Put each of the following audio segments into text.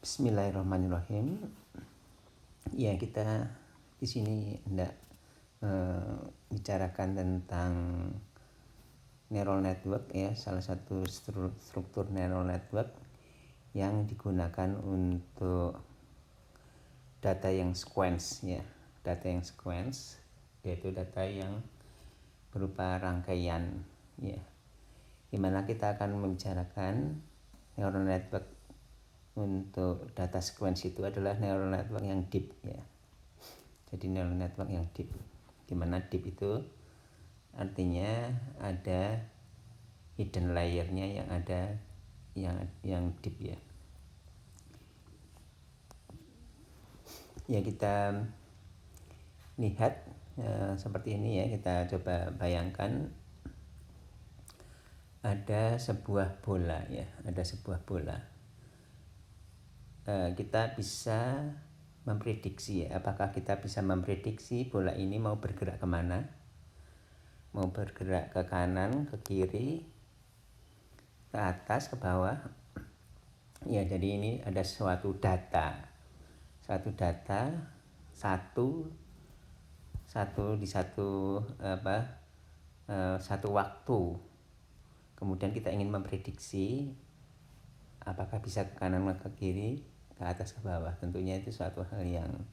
Bismillahirrahmanirrahim. Ya, kita di sini hendak bicarakan tentang neural network ya, salah satu struktur neural network yang digunakan untuk data yang sequence ya. Data yang sequence yaitu data yang berupa rangkaian ya. Dimana kita akan membicarakan neural network untuk data sequence itu adalah neural network yang deep ya. Jadi neural network yang deep, dimana deep itu artinya ada hidden layernya, yang ada yang deep ya. Ya, kita lihat seperti ini ya. Kita coba bayangkan ada sebuah bola ya, ada sebuah bola. Kita bisa memprediksi ya, apakah kita bisa memprediksi bola ini mau bergerak kemana, mau bergerak ke kanan, ke kiri, ke atas, ke bawah ya. Jadi ini ada suatu data satu di satu waktu. Kemudian kita ingin memprediksi apakah bisa ke kanan, ke kiri, ke atas, ke bawah. Tentunya itu suatu hal yang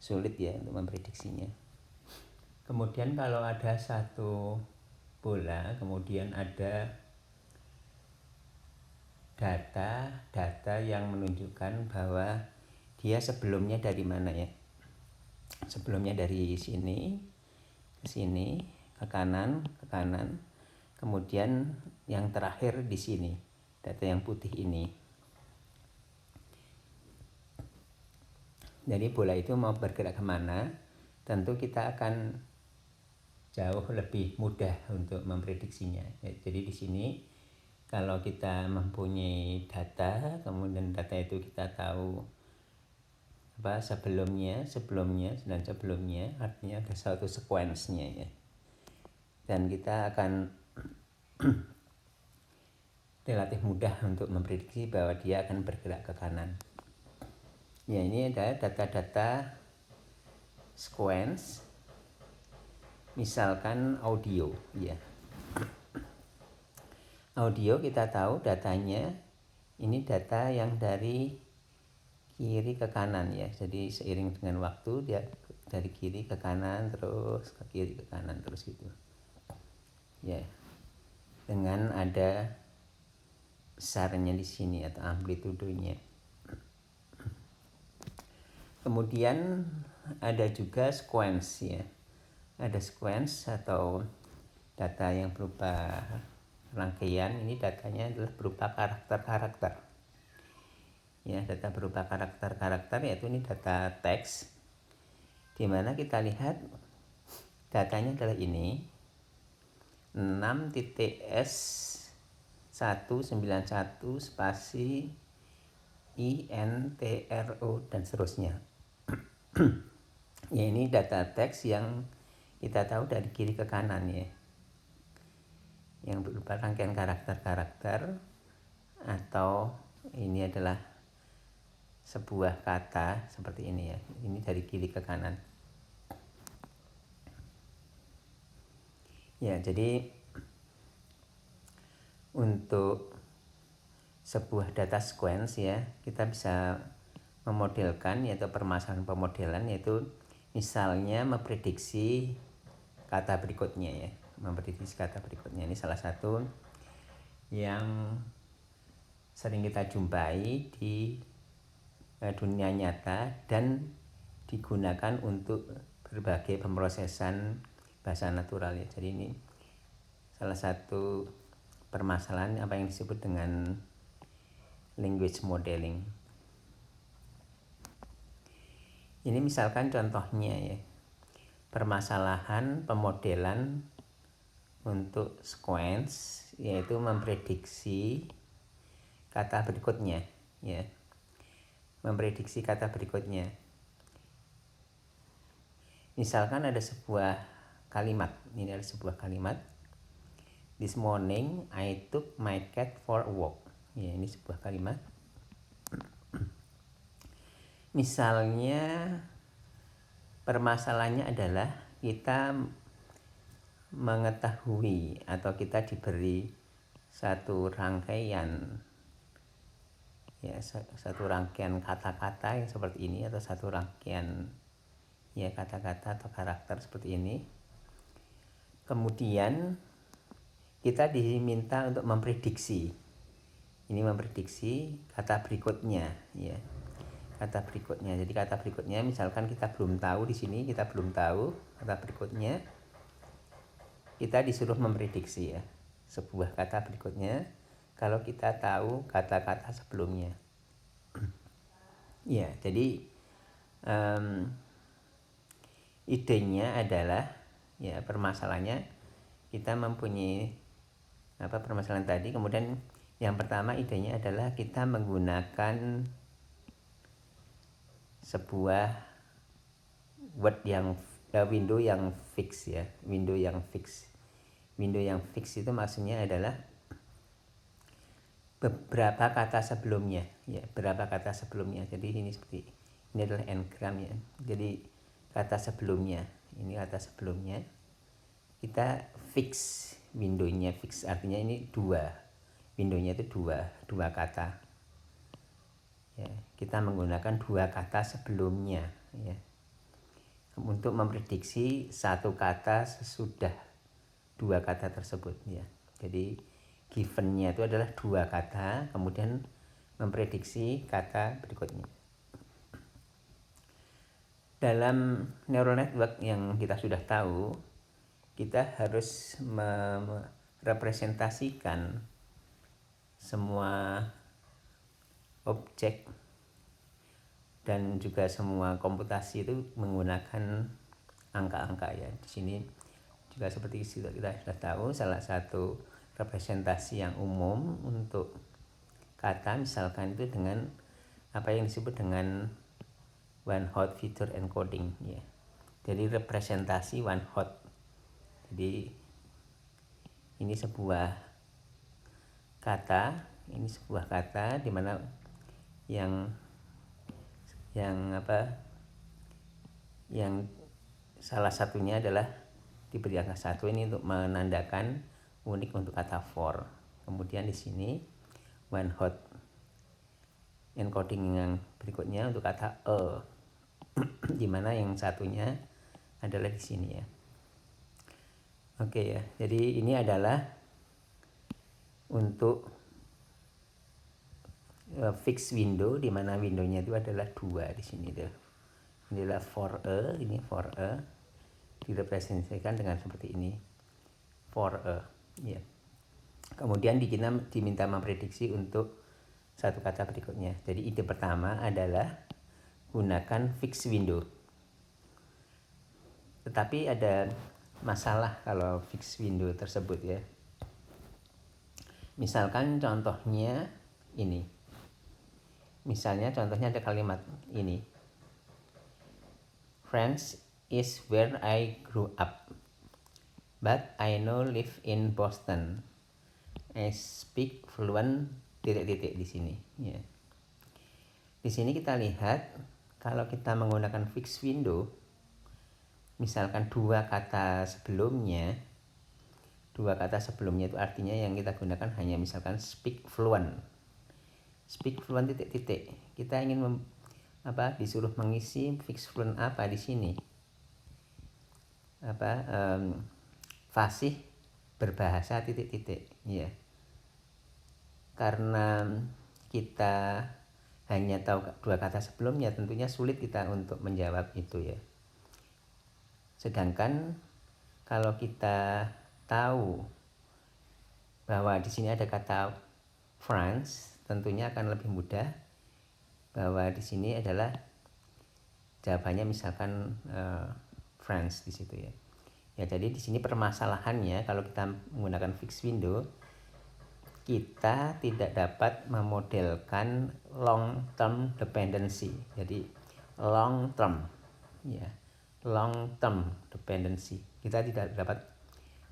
sulit ya untuk memprediksinya. Kemudian kalau ada satu bola, kemudian ada data yang menunjukkan bahwa dia sebelumnya dari mana ya. Sebelumnya dari sini ke sini, ke kanan, kemudian yang terakhir di sini, data yang putih ini. Jadi bola itu mau bergerak kemana, tentu kita akan jauh lebih mudah untuk memprediksinya. Jadi di sini kalau kita mempunyai data, kemudian data itu kita tahu sebelumnya, artinya ada satu sequence-nya ya. Dan kita akan relatif mudah untuk memprediksi bahwa dia akan bergerak ke kanan. Ya, ini ada data-data sequence, misalkan audio ya. Audio kita tahu datanya ini data yang dari kiri ke kanan ya. Jadi seiring dengan waktu dia dari kiri ke kanan, terus ke kiri ke kanan, terus gitu ya, dengan ada besarnya di sini atau amplitudenya. Kemudian ada juga sequence ya. Ada sequence atau data yang berupa rangkaian. Ini datanya adalah berupa karakter-karakter. Ya, data berupa karakter-karakter, yaitu ini data teks. Di mana kita lihat datanya adalah ini 6.S191 spasi INTRO dan seterusnya. Ya, ini data teks yang kita tahu dari kiri ke kanan ya, yang berupa rangkaian karakter-karakter, atau ini adalah sebuah kata seperti ini ya. Ini dari kiri ke kanan. Ya, jadi untuk sebuah data sequence ya, kita bisa memodelkan, yaitu permasalahan pemodelan, yaitu misalnya memprediksi kata berikutnya ya. Memprediksi kata berikutnya ini salah satu yang sering kita jumpai di dunia nyata dan digunakan untuk berbagai pemrosesan bahasa natural ya. Jadi ini salah satu permasalahan apa yang disebut dengan language modeling. Ini misalkan contohnya ya, permasalahan pemodelan untuk sequence, yaitu memprediksi kata berikutnya ya. Memprediksi kata berikutnya. Misalkan ada sebuah kalimat. Ini ada sebuah kalimat. This morning I took my cat for a walk. Ya, ini sebuah kalimat. Misalnya permasalahannya adalah kita mengetahui atau kita diberi satu rangkaian satu rangkaian kata-kata yang seperti ini, atau satu rangkaian kata-kata atau karakter seperti ini. Kemudian kita diminta untuk memprediksi. Ini memprediksi kata berikutnya Kata berikutnya. Jadi kata berikutnya misalkan kita belum tahu, di sini kita belum tahu kata berikutnya. Kita disuruh memprediksi sebuah kata berikutnya kalau kita tahu kata-kata sebelumnya. Jadi idenya adalah permasalahannya kita mempunyai permasalahan tadi. Kemudian yang pertama idenya adalah kita menggunakan sebuah window yang fix window yang fix itu maksudnya adalah beberapa kata sebelumnya jadi ini adalah n-gram jadi kata sebelumnya kita fix windownya. Fix artinya ini windownya itu dua kata kita menggunakan dua kata sebelumnya untuk memprediksi satu kata sesudah dua kata tersebut Jadi givennya itu adalah dua kata, kemudian memprediksi kata berikutnya. Dalam neural network yang kita sudah tahu, kita harus merepresentasikan semua objek dan juga semua komputasi itu menggunakan angka-angka Di sini juga seperti kita sudah tahu, salah satu representasi yang umum untuk kata misalkan itu dengan apa yang disebut dengan one hot feature encoding Jadi representasi one hot. Jadi ini sebuah kata di mana yang salah satunya adalah diberi angka 1 ini untuk menandakan unik untuk kata for. Kemudian di sini one hot encoding yang berikutnya untuk kata di mana yang satunya adalah di sini Oke jadi ini adalah untuk fix window, di mana windownya itu adalah dua di sini Ini adalah for ini for direpresentasikan dengan seperti ini for Kemudian kita diminta memprediksi untuk satu kata berikutnya. Jadi ide pertama adalah gunakan fix window. Tetapi ada masalah kalau fix window tersebut Misalkan contohnya ini. Misalnya contohnya ada kalimat ini. France is where I grew up, but I now live in Boston. I speak fluent di sini Di sini kita lihat kalau kita menggunakan fix window, misalkan dua kata sebelumnya itu artinya yang kita gunakan hanya misalkan speak fluent kita ingin disuruh mengisi fix fluent apa di sini fasih berbahasa karena kita hanya tahu dua kata sebelumnya, tentunya sulit kita untuk menjawab itu Sedangkan kalau kita tahu bahwa di sini ada kata France, tentunya akan lebih mudah bahwa di sini adalah jawabannya misalkan France di situ jadi di sini permasalahannya kalau kita menggunakan fixed window, kita tidak dapat memodelkan long term dependency. Jadi long term dependency, kita tidak dapat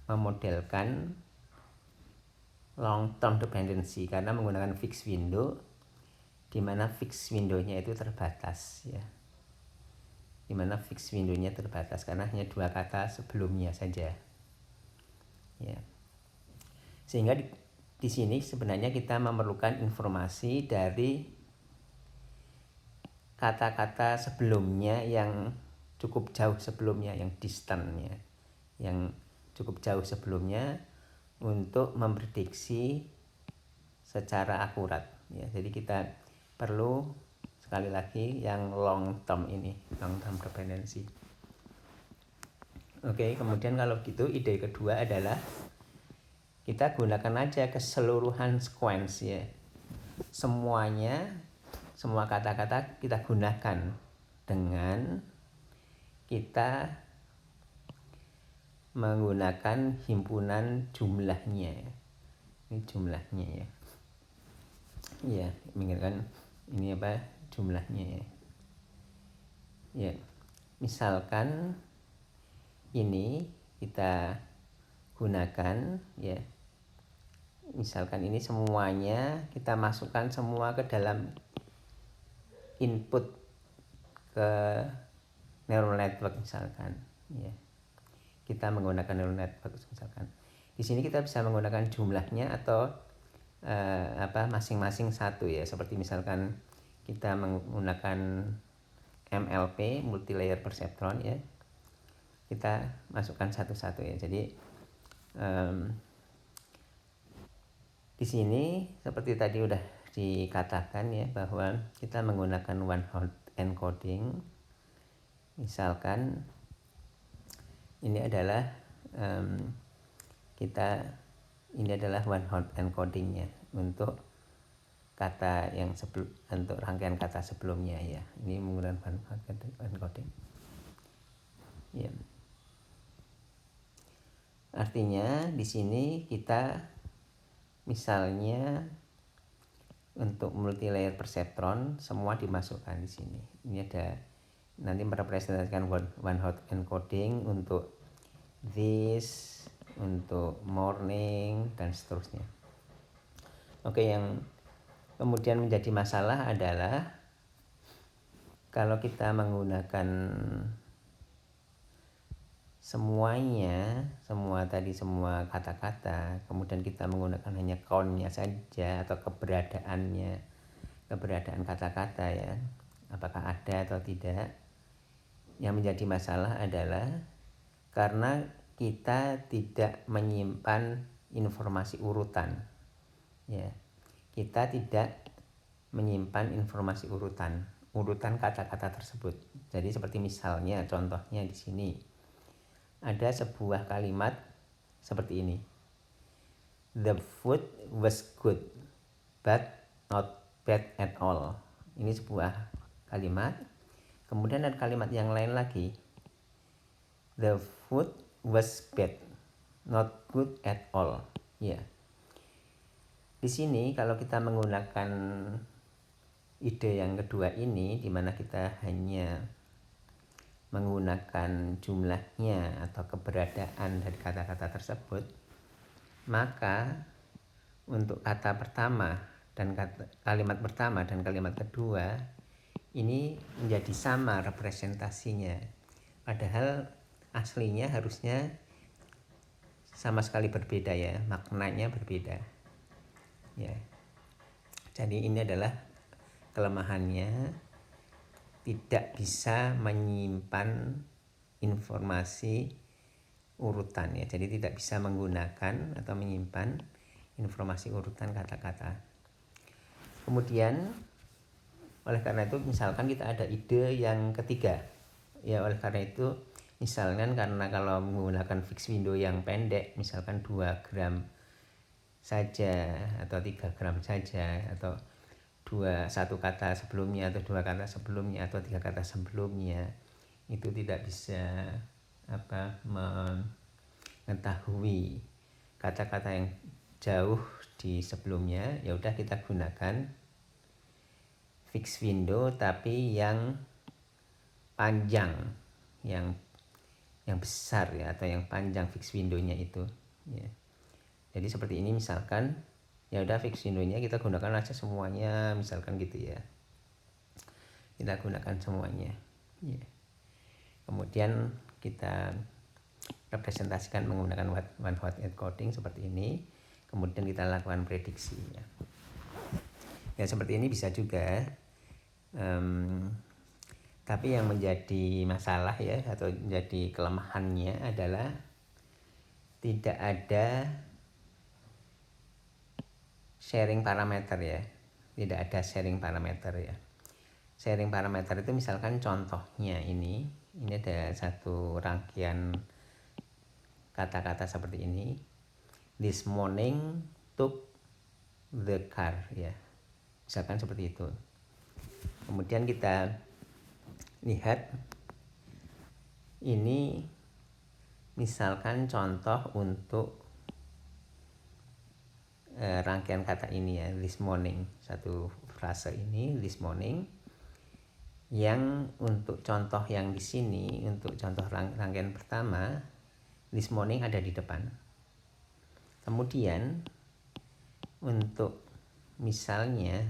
memodelkan long term dependency karena menggunakan fixed window di mana fix window-nya itu terbatas ya. Di mana fix window-nya terbatas karena hanya dua kata sebelumnya saja. Ya. Sehingga di sini sebenarnya kita memerlukan informasi dari kata-kata sebelumnya yang cukup jauh sebelumnya, yang distance-nya, yang cukup jauh sebelumnya untuk memprediksi secara akurat ya. Jadi kita perlu sekali lagi yang long term ini, long term dependency. Oke, kemudian kalau gitu ide kedua adalah kita gunakan aja keseluruhan sequence ya. Semuanya, semua kata-kata kita gunakan dengan kita menggunakan himpunan jumlahnya. Ini jumlahnya ya. Iya, mengingatkan ini apa jumlahnya ya. Ya, misalkan ini kita gunakan ya. Misalkan ini semuanya kita masukkan semua ke dalam input ke neural network misalkan ya. Kita menggunakan neural network misalkan. Di sini kita bisa menggunakan jumlahnya atau masing-masing satu ya. Seperti misalkan kita menggunakan MLP, multi layer perceptron ya. Kita masukkan satu-satu ya. Jadi di sini seperti tadi udah dikatakan ya bahwa kita menggunakan one hot encoding. Misalkan ini adalah ini adalah one hot encodingnya untuk kata yang untuk rangkaian kata sebelumnya ya. Ini menggunakan one hot encoding. Ya. Artinya di sini kita misalnya untuk multi layer perceptron semua dimasukkan di sini. Ini ada nanti merepresentasikan one hot encoding untuk this, untuk morning dan seterusnya. Oke, yang kemudian menjadi masalah adalah kalau kita menggunakan semuanya, semua kata-kata, kemudian kita menggunakan hanya count-nya saja atau keberadaan kata-kata ya, apakah ada atau tidak. Yang menjadi masalah adalah karena kita tidak menyimpan informasi urutan ya. Kita tidak menyimpan informasi urutan kata-kata tersebut. Jadi seperti misalnya contohnya di sini ada sebuah kalimat seperti ini. The food was good but not bad at all. Ini sebuah kalimat. Kemudian ada kalimat yang lain lagi. The food was bad, not good at all. Ya. Di sini kalau kita menggunakan ide yang kedua ini, di mana kita hanya menggunakan jumlahnya atau keberadaan dari kata-kata tersebut, maka untuk kata pertama dan kalimat pertama dan kalimat kedua ini menjadi sama representasinya, padahal aslinya harusnya sama sekali berbeda ya, maknanya berbeda ya. Jadi ini adalah kelemahannya, tidak bisa menyimpan informasi urutan ya. Jadi tidak bisa menggunakan atau menyimpan informasi urutan kata-kata. Kemudian oleh karena itu misalkan kita ada ide yang ketiga ya. Oleh karena itu misalkan karena kalau menggunakan fixed window yang pendek, misalkan 2 gram saja atau 3 gram saja, atau satu kata sebelumnya atau 2 kata sebelumnya atau 3 kata sebelumnya, itu tidak bisa mengetahui kata-kata yang jauh di sebelumnya. Ya udah, kita gunakan fixed window tapi yang panjang, yang besar ya, atau yang panjang fixed window-nya itu ya. Jadi seperti ini misalkan ya udah fix windownya kita gunakan aja semuanya, misalkan gitu ya, kita gunakan semuanya ya. Kemudian kita representasikan menggunakan one hot encoding seperti ini, kemudian kita lakukan prediksi ya. Ya seperti ini bisa juga, tapi yang menjadi masalah ya atau menjadi kelemahannya adalah tidak ada sharing parameter ya, tidak ada sharing parameter ya. Sharing parameter itu misalkan contohnya ini ada satu rangkaian kata-kata seperti ini, this morning took the car ya, misalkan seperti itu. Kemudian kita lihat ini misalkan contoh untuk rangkaian kata ini ya, this morning, satu frase ini this morning, yang untuk contoh yang di sini, untuk contoh rangkaian pertama, this morning ada di depan. Kemudian untuk misalnya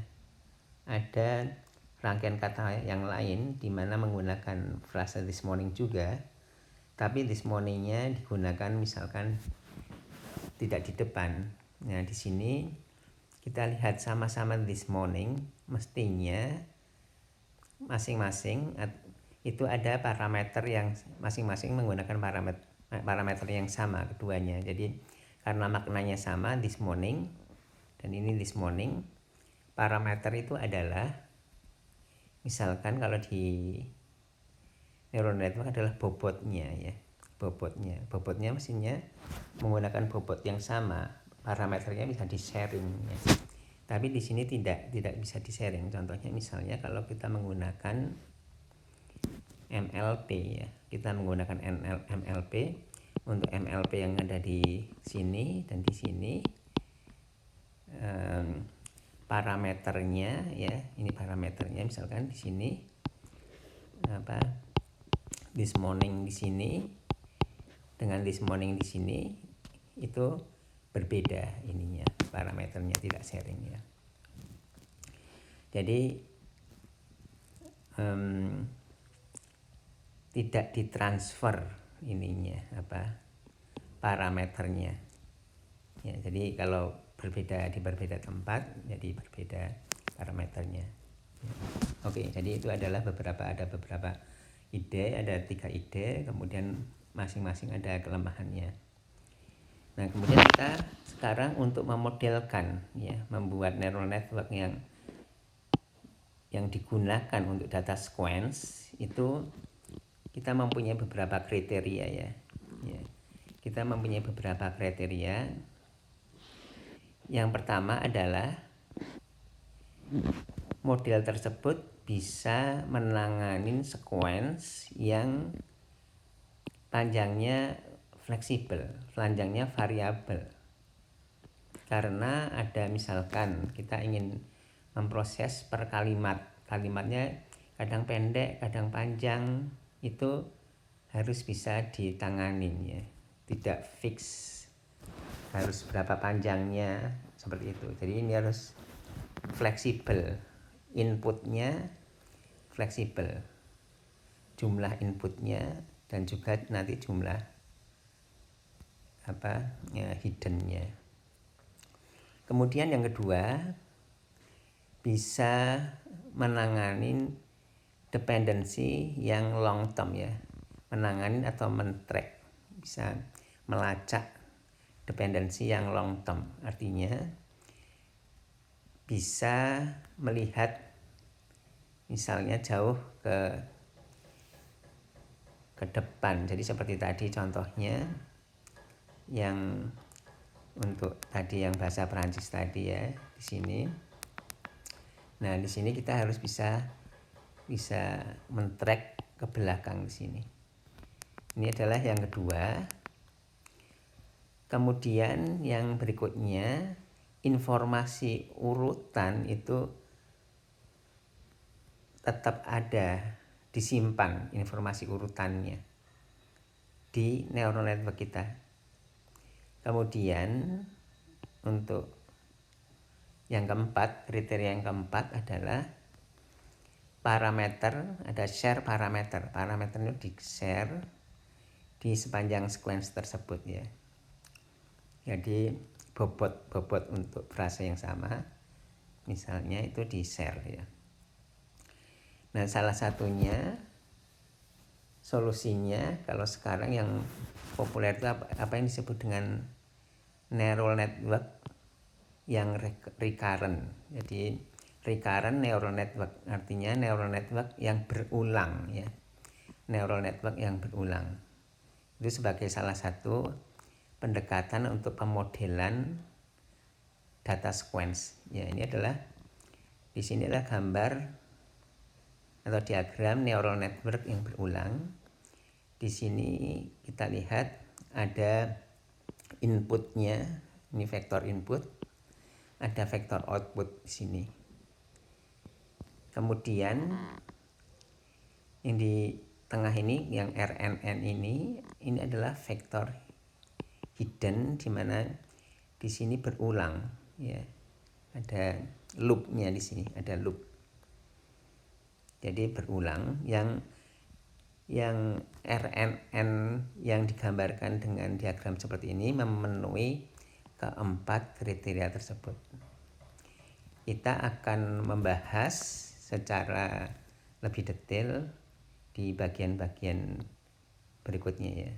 ada rangkaian kata yang lain di mana menggunakan frase this morning juga, tapi this morning-nya digunakan misalkan tidak di depan. Nah, di sini kita lihat sama-sama this morning, mestinya masing-masing itu ada parameter yang masing-masing menggunakan parameter yang sama keduanya. Jadi karena maknanya sama, this morning dan ini this morning, parameter itu adalah misalkan kalau di neural network adalah bobotnya ya, bobotnya mestinya menggunakan bobot yang sama, parameternya bisa di sharing ya. Tapi di sini tidak bisa di sharing. Contohnya misalnya kalau kita menggunakan MLP ya, kita menggunakan MLP, untuk MLP yang ada di sini dan di sini, parameternya ya, ini parameternya misalkan di sini this morning di sini dengan this morning di sini itu berbeda ininya, parameternya tidak sharing ya. Jadi tidak ditransfer ininya parameternya ya. Jadi kalau berbeda di berbeda tempat jadi berbeda parameternya ya. Oke, jadi itu adalah ada beberapa ide, ada 3 ide, kemudian masing-masing ada kelemahannya. Nah, kemudian kita sekarang untuk memodelkan ya, membuat neural network yang digunakan untuk data sequence itu kita mempunyai beberapa kriteria ya. Kita mempunyai beberapa kriteria. Yang pertama adalah model tersebut bisa menangani sequence yang panjangnya fleksibel, panjangnya variabel. Karena ada misalkan kita ingin memproses per kalimatnya kadang pendek, kadang panjang, itu harus bisa ditanganin ya, tidak fix harus berapa panjangnya seperti itu. Jadi ini harus fleksibel, inputnya fleksibel, jumlah inputnya dan juga nanti jumlah hiddennya. Kemudian yang kedua, bisa menangani dependensi yang long term ya, menangani atau men-track, bisa melacak dependensi yang long term, artinya bisa melihat misalnya jauh ke depan. Jadi seperti tadi contohnya yang untuk tadi yang bahasa Perancis tadi ya, di sini. Nah, di sini kita harus bisa men-track ke belakang di sini. Ini adalah yang kedua. Kemudian yang berikutnya, informasi urutan itu tetap ada, disimpan informasi urutannya di neural network kita. Kemudian untuk Yang keempat, kriteria yang keempat adalah parameter, ada share parameter. Parameter itu di-share di sepanjang sequence tersebut ya. Jadi bobot untuk frase yang sama, misalnya itu di-share ya. Nah, salah satunya solusinya kalau sekarang yang populer itu apa yang disebut dengan neural network yang recurrent. Jadi recurrent neural network artinya neural network yang berulang ya. Neural network yang berulang. Itu sebagai salah satu pendekatan untuk pemodelan data sequence. Ya, ini adalah di sini adalah gambar atau diagram neural network yang berulang. Di sini kita lihat ada inputnya, ini vektor input, ada vektor output di sini. Kemudian yang di tengah ini yang RNN ini adalah vektor hidden, di mana di sini berulang ya. Ada loopnya di sini, ada loop. Jadi berulang yang RNN yang digambarkan dengan diagram seperti ini memenuhi keempat kriteria tersebut. Kita akan membahas secara lebih detail di bagian-bagian berikutnya ya.